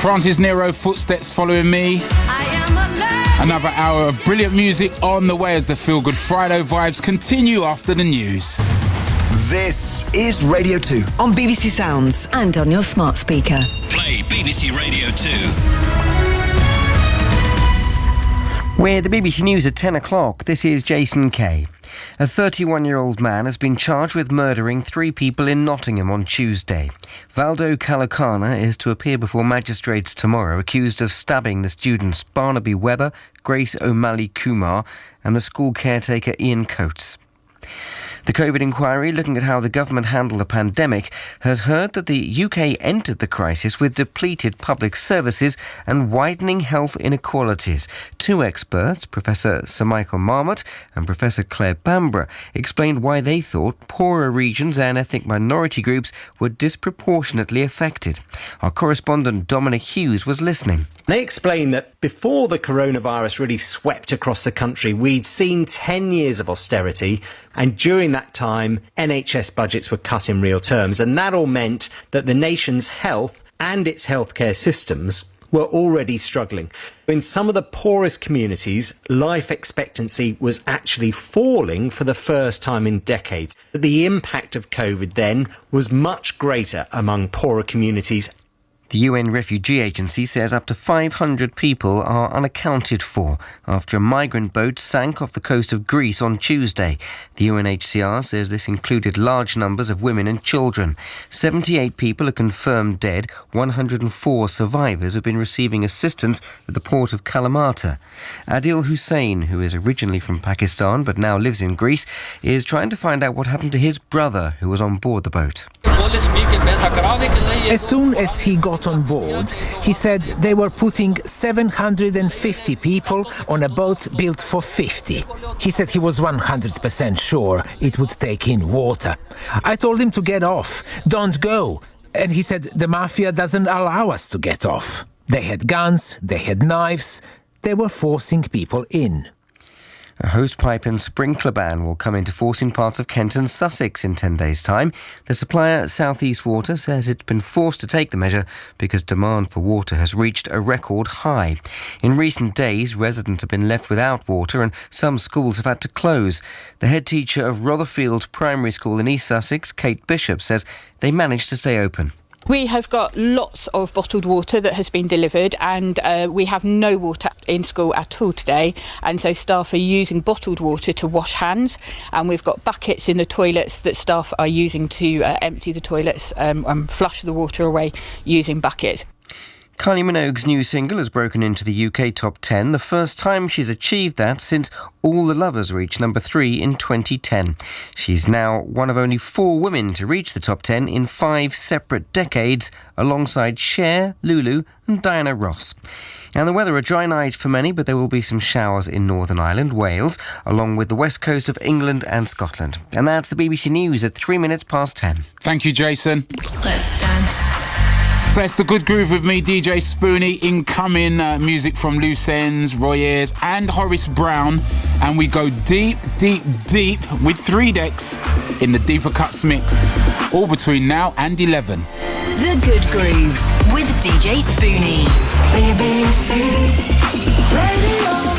Francis Nero, Footsteps Following Me. Another hour of brilliant music on the way as the Feel Good Friday vibes continue after the news. This is Radio 2 on BBC Sounds and on your smart speaker. Play BBC Radio 2. With the BBC News at 10 o'clock, this is Jason Kay. A 31-year-old man has been charged with murdering 3 people in Nottingham on Tuesday. Valdo Kalakana is to appear before magistrates tomorrow, accused of stabbing the students Barnaby Webber, Grace O'Malley Kumar and the school caretaker Ian Coates. The COVID inquiry, looking at how the government handled the pandemic, has heard that the UK entered the crisis with depleted public services and widening health inequalities. 2 experts, Professor Sir Michael Marmot and Professor Claire Bamborough, explained why they thought poorer regions and ethnic minority groups were disproportionately affected. Our correspondent Dominic Hughes was listening. They explained that before the coronavirus really swept across the country, we'd seen 10 years of austerity, and during that time, NHS budgets were cut in real terms, and that all meant that the nation's health and its healthcare systems were already struggling. In some of the poorest communities, life expectancy was actually falling for the first time in decades. The impact of COVID then was much greater among poorer communities. The UN Refugee Agency says up to 500 people are unaccounted for after a migrant boat sank off the coast of Greece on Tuesday. The UNHCR says this included large numbers of women and children. 78 people are confirmed dead. 104 survivors have been receiving assistance at the port of Kalamata. Adil Hussain, who is originally from Pakistan but now lives in Greece, is trying to find out what happened to his brother who was on board the boat. As soon as he got on board, he said they were putting 750 people on a boat built for 50. He said he was 100% sure it would take in water. I told him to get off, don't go. And he said the mafia doesn't allow us to get off. They had guns, they had knives, they were forcing people in. A hosepipe and sprinkler ban will come into force in parts of Kent and Sussex in 10 days' time. The supplier, South East Water, says it's been forced to take the measure because demand for water has reached a record high. In recent days, residents have been left without water and some schools have had to close. The head teacher of Rotherfield Primary School in East Sussex, Kate Bishop, says they managed to stay open. We have got lots of bottled water that has been delivered, and we have no water in school at all today, and so staff are using bottled water to wash hands, and we've got buckets in the toilets that staff are using to empty the toilets and flush the water away using buckets. Kylie Minogue's new single has broken into the UK top 10, the first time she's achieved that since All the Lovers reached number 3 in 2010. She's now one of only 4 women to reach the top 10 in 5 separate decades, alongside Cher, Lulu and Diana Ross. And the weather, a dry night for many, but there will be some showers in Northern Ireland, Wales, along with the west coast of England and Scotland. And that's the BBC News at 3 minutes past 10. Thank you, Jason. Let's dance. So it's the Good Groove with me, DJ Spoonie. Incoming music from Loose Ends, Roy Ayers and Horace Brown. And we go deep, deep, deep with 3 decks in the Deeper Cuts mix. All between now and 11. The Good Groove with DJ Spoonie. BBC Radio.